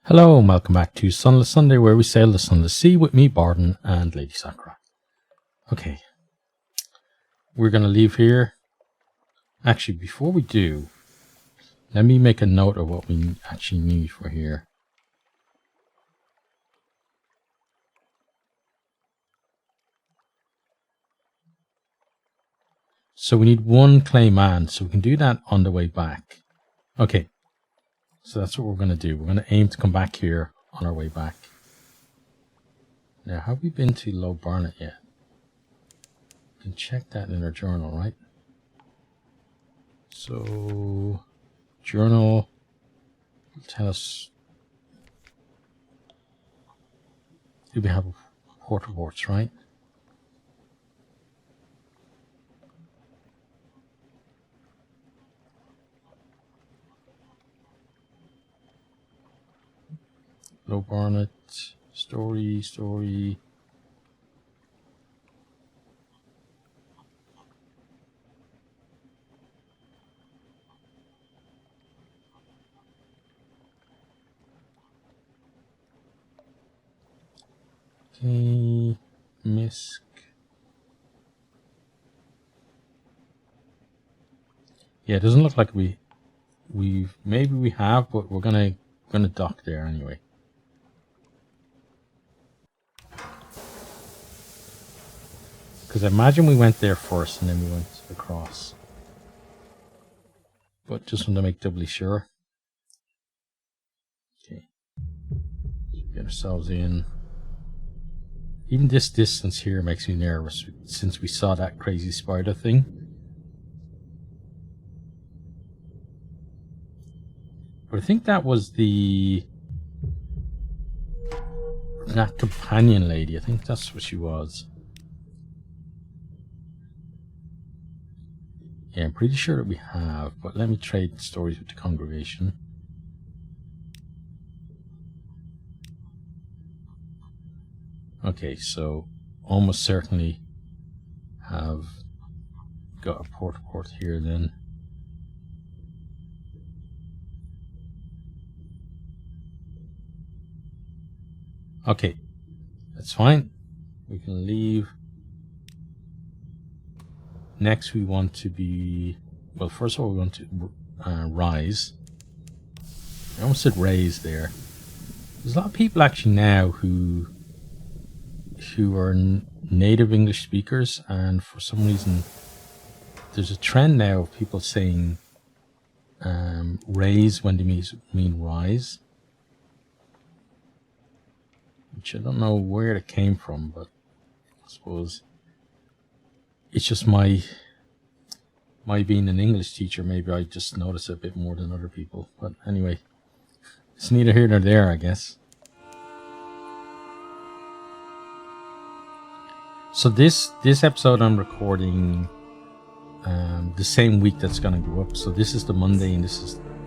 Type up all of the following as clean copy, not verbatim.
Hello and welcome back to Sunless Sunday, where we sail the Sunless Sea with me, Bardon, and Lady Sakura. Okay, we're going to leave here. Actually, before we do, let me make a note of what we actually need for here. So we need one clay man, so we can do that on the way back. Okay, so that's what we're going to do. We're going to aim to come back here on our way back. Now, have we been to Low Barnet yet? We can check that in our journal, right? So, journal will tell us, do we have port reports, right? Low Barnet, story. Okay, Misk. Yeah, it doesn't look like we've maybe we have, but we're gonna dock there anyway. Because I imagine we went there first and then we went across. But just want to make doubly sure. Okay. So get ourselves in. Even this distance here makes me nervous since we saw that crazy spider thing. But I think that was that companion lady. I think that's what she was. Yeah, I'm pretty sure that we have, but let me trade stories with the congregation. Okay, so almost certainly have got a port here then. Okay, that's fine. We can leave. Next, we want to be, well, first of all, we want to rise. I almost said raise there. There's a lot of people actually now who are native English speakers, and for some reason, there's a trend now of people saying raise when they mean rise. Which I don't know where it came from, but I suppose it's just my being an English teacher. Maybe I just notice it a bit more than other people. But anyway, it's neither here nor there, I guess. So this episode I'm recording the same week that's going to go up. So this is the Monday, and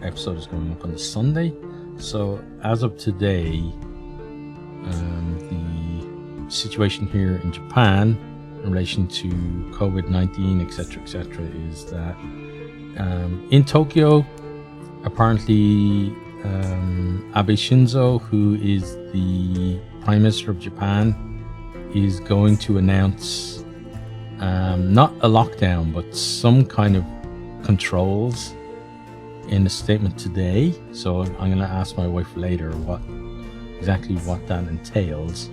episode is going up on the Sunday. So as of today, the situation here in Japan in relation to COVID-19, etc., is that in Tokyo, apparently Abe Shinzo, who is the Prime Minister of Japan, is going to announce not a lockdown, but some kind of controls in a statement today. So I'm going to ask my wife later exactly what that entails.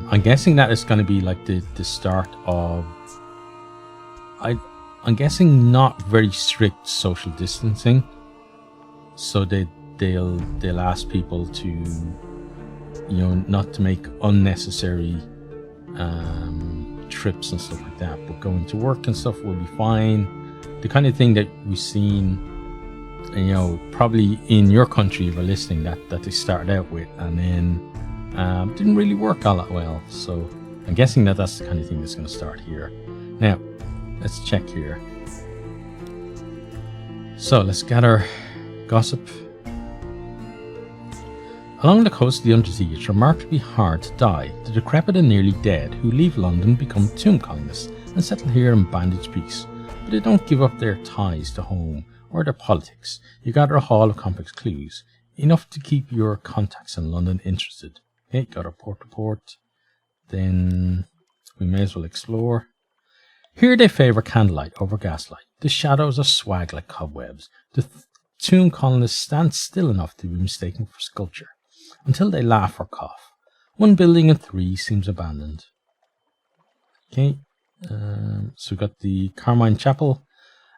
I'm guessing that it's going to be like the start of, I'm guessing not very strict social distancing. So they'll ask people to, not to make unnecessary trips and stuff like that. But going to work and stuff will be fine. The kind of thing that we've seen, probably in your country, if you're listening, that they started out with and then didn't really work all that well. So I'm guessing that that's the kind of thing that's going to start here. Now, let's check here. So let's get our gossip. Along the coast of the Undersea, it's remarkably hard to die. The decrepit and nearly dead who leave London become tomb colonists and settle here in bandaged peace. But they don't give up their ties to home or their politics. You gather a haul of complex clues. enough to keep your contacts in London interested. Okay, got our port report. Then we may as well explore. Here they favour candlelight over gaslight. The shadows are swag like cobwebs. The tomb colonists stand still enough to be mistaken for sculpture, until they laugh or cough. One building in 3 seems abandoned. Okay, so we've got the Carmine Chapel.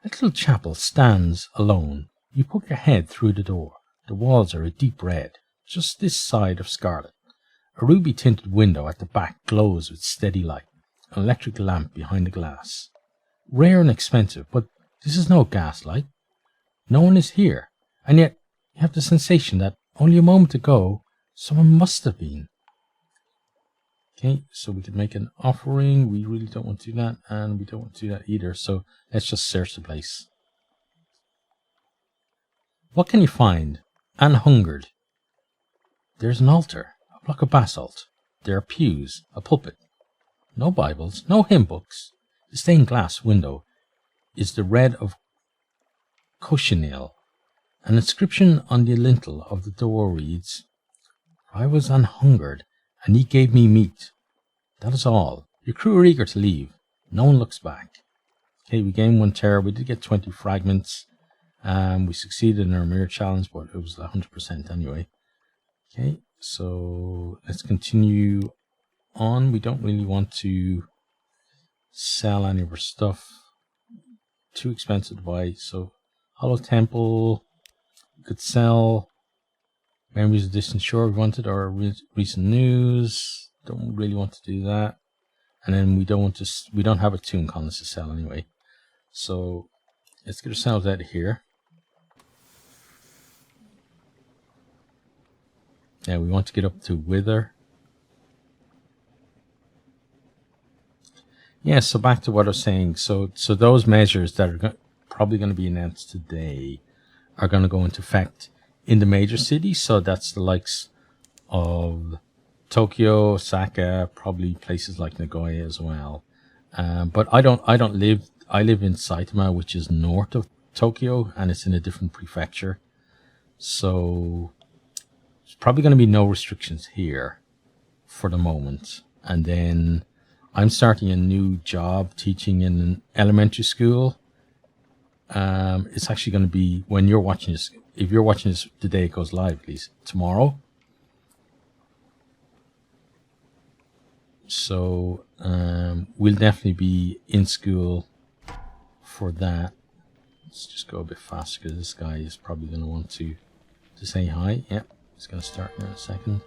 A little chapel stands alone. You poke your head through the door. The walls are a deep red, just this side of scarlet. A ruby-tinted window at the back glows with steady light. An electric lamp behind the glass. Rare and expensive, but this is no gaslight. No one is here, and yet you have the sensation that only a moment ago someone must have been. Okay, so we could make an offering. We really don't want to do that, and we don't want to do that either, so let's just search the place. What can you find? Anhungered. There's an altar, a block of basalt. There are pews, a pulpit. No Bibles, no hymn books. The stained glass window is the red of cochineal. An inscription on the lintel of the door reads, I was anhungered, and he gave me meat. That is all. Your crew are eager to leave. No one looks back. Okay, we gained 1 terror. We did get 20 fragments. We succeeded in our mirror challenge, but it was 100% anyway. Okay, so let's continue on. We don't really want to sell any of our stuff. Too expensive to buy. So Hollow Temple, we could sell. Memories of Distant Shore we wanted, or recent news. Don't really want to do that. And then we don't have a tomb colonist to sell anyway. So let's get ourselves out of here. Now we want to get up to Wither. Yeah, so back to what I was saying. So those measures that are probably going to be announced today are going to go into effect in the major cities. So that's the likes of Tokyo, Osaka, probably places like Nagoya as well. But I live in Saitama, which is north of Tokyo, and it's in a different prefecture. So there's probably going to be no restrictions here for the moment. And then I'm starting a new job teaching in an elementary school. It's actually going to be, when you're watching this, if you're watching this the day it goes live, at least tomorrow. So we'll definitely be in school for that. Let's just go a bit faster because this guy is probably going to want to say hi. Yep, he's going to start in a second.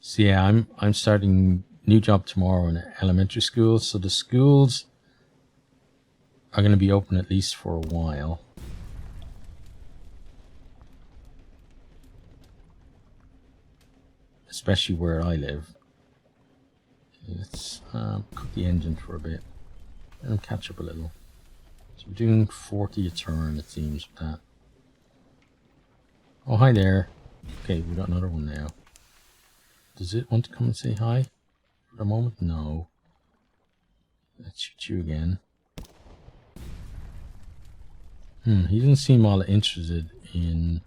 So yeah, I'm starting new job tomorrow in elementary school. So the schools are going to be open at least for a while. Especially where I live. Okay, let's cook the engine for a bit and catch up a little. So we're doing 40 a turn, it seems, with that. Oh, hi there. Okay, we got another one now. Does it want to come and say hi for the moment? No. Let's shoot you again. He doesn't seem all interested in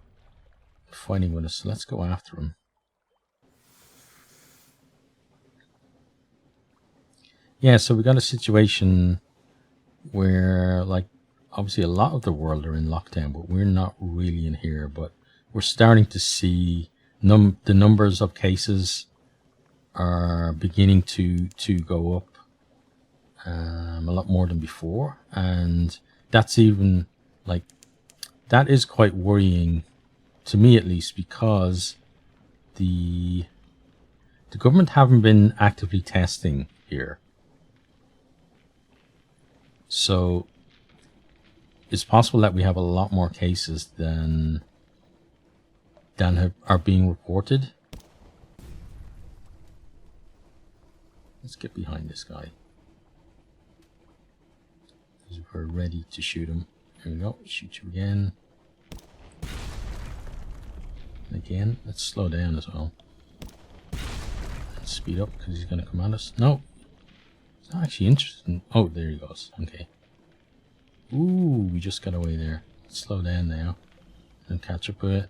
fighting with us, so let's go after him. Yeah, so we got a situation where, like, obviously a lot of the world are in lockdown, but we're not really in here. But we're starting to see the numbers of cases are beginning to go up a lot more than before. And that's even, like, that is quite worrying to me, at least, because the government haven't been actively testing here. So it's possible that we have a lot more cases than are being reported. Let's get behind this guy. Because we're ready to shoot him. Here we go. Shoot you again. And again. Let's slow down as well. Let's speed up because he's going to come at us. No. He's not actually interested in... Oh, there he goes. Okay. Ooh, we just got away there. Slow down now and catch up with it.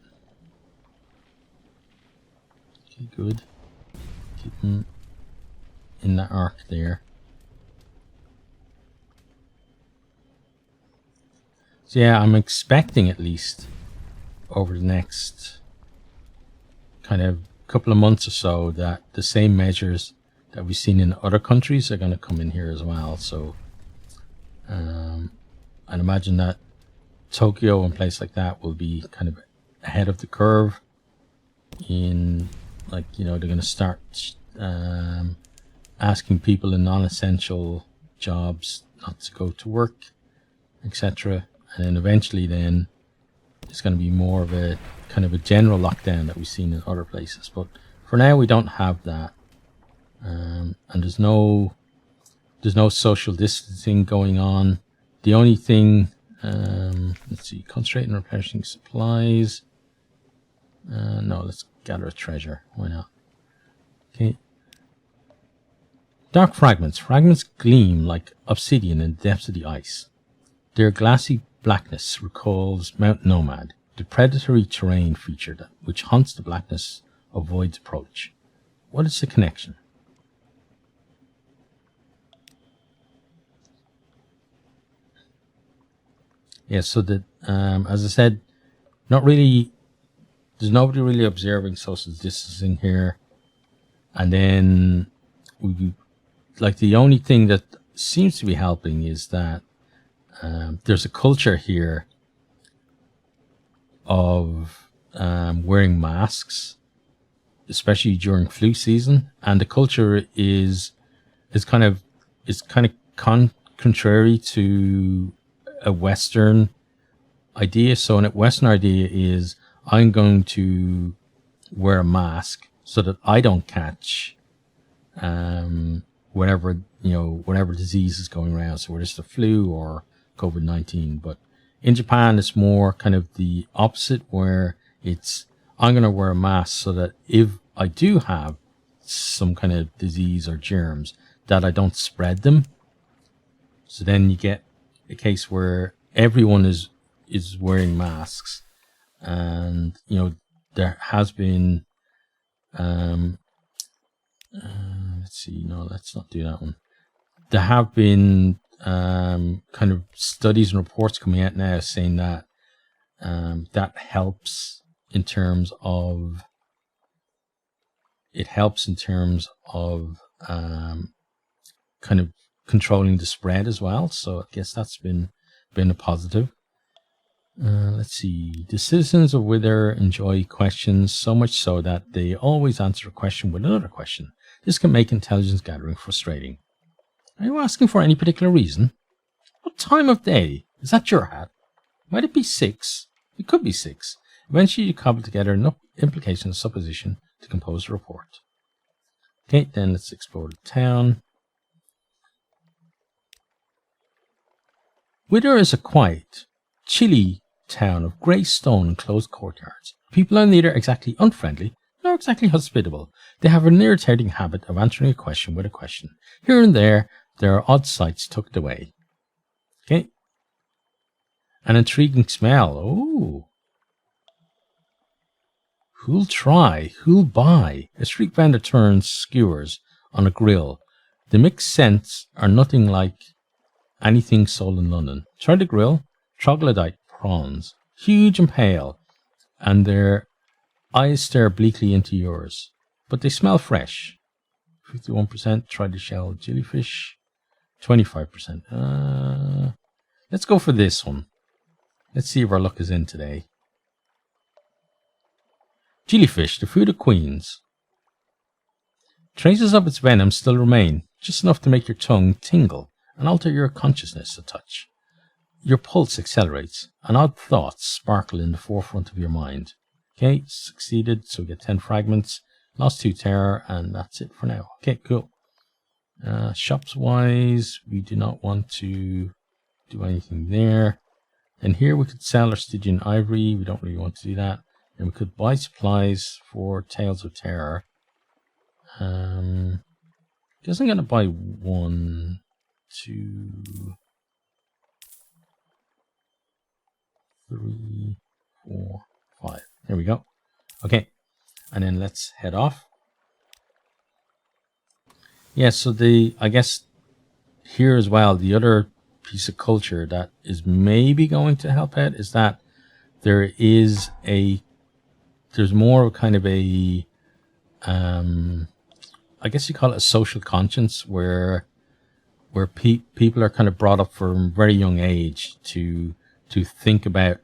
Okay, good. Keeping in that arc there. So yeah, I'm expecting at least over the next kind of couple of months or so that the same measures that we've seen in other countries are going to come in here as well. So I'd imagine that Tokyo and places like that will be kind of ahead of the curve in, like, you know, they're going to start asking people in non-essential jobs not to go to work, etc. And then eventually then it's going to be more of a kind of a general lockdown that we've seen in other places. But for now we don't have that. And there's no social distancing going on. The only thing, let's see, concentrate on replenishing supplies. No, let's gather a treasure. Why not? Okay. Dark fragments. Fragments gleam like obsidian in the depths of the ice. Their glassy blackness recalls Mount Nomad, the predatory terrain feature which haunts the blackness of Void's approach. What is the connection? Yeah, so that, as I said, there's nobody really observing social distancing here. And then, the only thing that seems to be helping is that there's a culture here of wearing masks, especially during flu season. And the culture is kind of contrary to a Western idea. So a Western idea is I'm going to wear a mask so that I don't catch whatever disease is going around. So whether it's the flu or COVID-19. But in Japan, it's more kind of the opposite, where it's I'm going to wear a mask so that if I do have some kind of disease or germs, that I don't spread them. So then you get a case where everyone is wearing masks, and there has been let's see, no, let's not do that one. There have been kind of studies and reports coming out now saying that that helps in terms of kind of controlling the spread as well. So I guess that's been a positive. Let's see. The citizens of Wither enjoy questions, so much so that they always answer a question with another question. This can make intelligence gathering frustrating. Are you asking for any particular reason? What time of day? Is that your hat? Might it be 6? It could be 6. Eventually you cobble together enough implication and supposition to compose a report. Okay, then let's explore the town. Wither is a quiet, chilly town of grey stone and closed courtyards. People are neither exactly unfriendly nor exactly hospitable. They have an irritating habit of answering a question with a question. Here and there are odd sights tucked away. Okay. An intriguing smell. Oh. Who'll try? Who'll buy? A street vendor turns skewers on a grill. The mixed scents are nothing like anything sold in London. Try the grill. Troglodyte prawns. Huge and pale. And their eyes stare bleakly into yours. But they smell fresh. 51%. Try the shell jellyfish. 25%. Let's go for this one. Let's see if our luck is in today. Jellyfish, the food of queens. Traces of its venom still remain, just enough to make your tongue tingle and alter your consciousness a touch. Your pulse accelerates, and odd thoughts sparkle in the forefront of your mind. Okay, succeeded, so we get 10 fragments. Lost 2 terror, and that's it for now. Okay, cool. Shops-wise, we do not want to do anything there. And here we could sell our Stygian ivory. We don't really want to do that. And we could buy supplies for Tales of Terror. Guess I'm going to buy 1, 2... 3, 4, 5. There we go. Okay, and then let's head off. Yeah, so I guess here as well, the other piece of culture that is maybe going to help out is that there's more of kind of a, I guess you call it a social conscience, where people are kind of brought up from a very young age to think about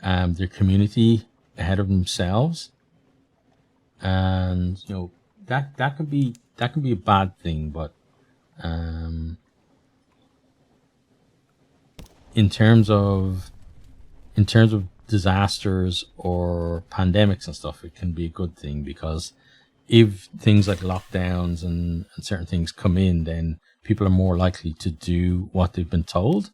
their community ahead of themselves, and that can be a bad thing, but in terms of disasters or pandemics and stuff, it can be a good thing, because if things like lockdowns and certain things come in, then people are more likely to do what they've been told,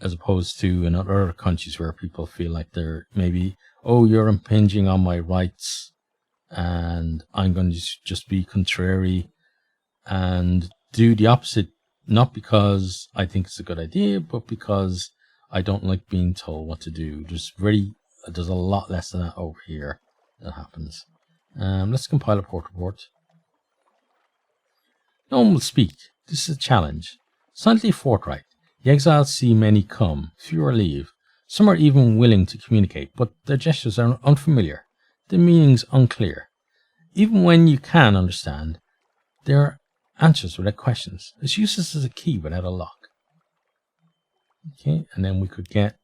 as opposed to in other countries where people feel like they're maybe, oh, you're impinging on my rights, and I'm going to just be contrary and do the opposite, not because I think it's a good idea, but because I don't like being told what to do. There's a lot less of that over here that happens. Let's compile a port report. No one will speak. This is a challenge. Silently forthright. The exiles see many come, fewer leave. Some are even willing to communicate, but their gestures are unfamiliar, their meanings unclear. Even when you can understand, there are answers without questions, as useless as a key without a lock. Okay, and then we could get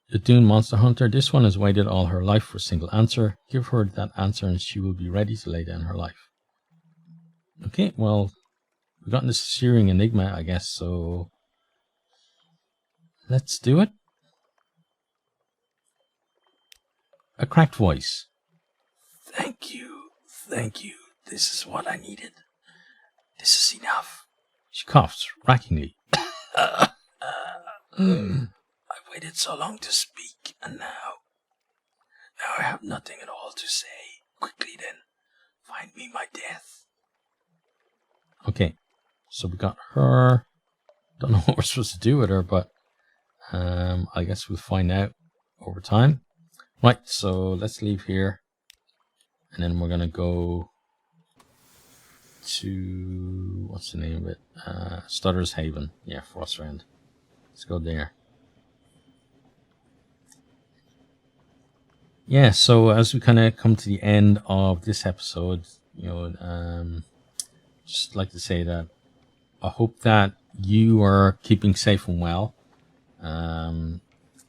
the Dune Monster Hunter. This one has waited all her life for a single answer. Give her that answer and she will be ready to lay down her life. Okay, well, we've gotten this searing enigma, I guess, so let's do it. A cracked voice. Thank you, this is what I needed. This is enough. She coughs, rackingly. I waited so long to speak, and now I have nothing at all to say. Quickly then, find me my death. Okay, so we got her. Don't know what we're supposed to do with her, but I guess we'll find out over time. Right, so let's leave here, and then we're gonna go to, what's the name of it? Stutter's Haven. Yeah, Frost Rend. Let's go there. Yeah, so as we kind of come to the end of this episode, just like to say that I hope that you are keeping safe and well.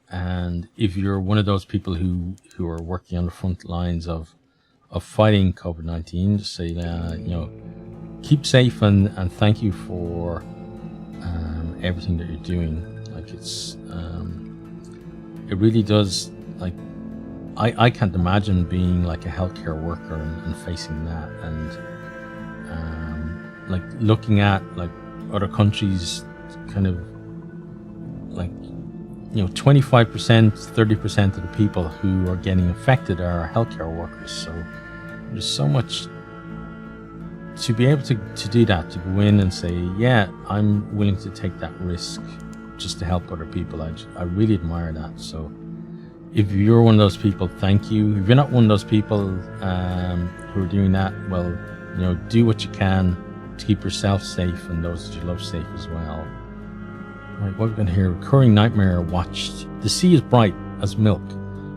And if you're one of those people who are working on the front lines of fighting COVID-19, just say keep safe and thank you for everything that you're doing. Like it really does, like, I can't imagine being like a healthcare worker and facing that, and like looking at like other countries, kind of like 25%, 30% of the people who are getting affected are healthcare workers. So there's so much to be able to do that, to go in and say, yeah, I'm willing to take that risk just to help other people. I really admire that. So if you're one of those people, thank you. If you're not one of those people who are doing that, well, do what you can to keep yourself safe and those that you love safe as well. Right, what we're going to hear: recurring nightmare watched. The sea is bright as milk.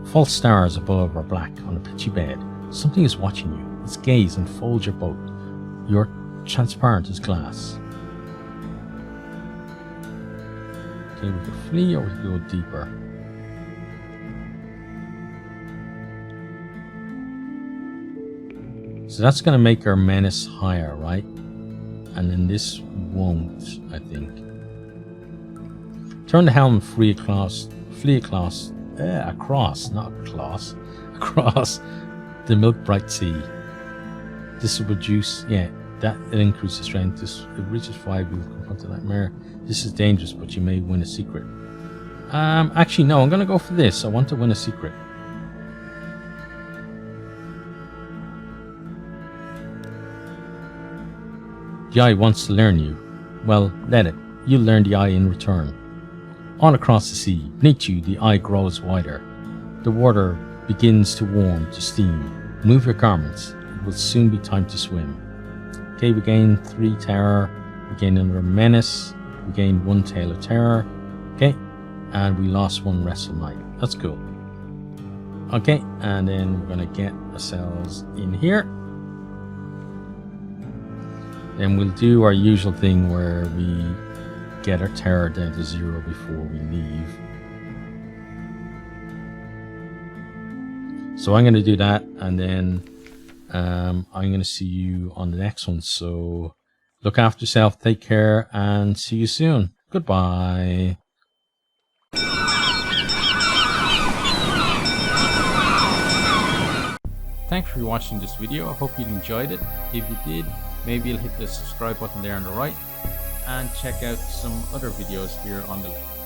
False stars above are black on a pitchy bed. Something is watching you. Its gaze enfolds your boat. You're transparent as glass. Okay, we can flee or we can go deeper. So that's going to make our menace higher, right? And then this won't, I think. Turn the helm and flee across the milk bright sea. This will reduce, that it increases strength. It reaches 5, you'll confront the nightmare. This is dangerous, but you may win a secret. Actually, no, I'm going to go for this. I want to win a secret. The eye wants to learn you. Well, let it. You'll learn the eye in return. On across the sea, beneath you the eye grows wider. The water begins to warm to steam. Move your garments, it will soon be time to swim. Okay, we gain 3 terror, we gain another menace, we gain 1 tale of terror, okay, and we lost 1 wrestle knight. That's cool. Okay, and then we're gonna get ourselves in here. Then we'll do our usual thing where we get our terror down to 0 before we leave. So I'm going to do that, and then I'm going to see you on the next one. So look after yourself, take care, and see you soon. Goodbye. Thanks for watching this video. I hope you enjoyed it. If you did, maybe you'll hit the subscribe button there on the right and check out some other videos here on the left.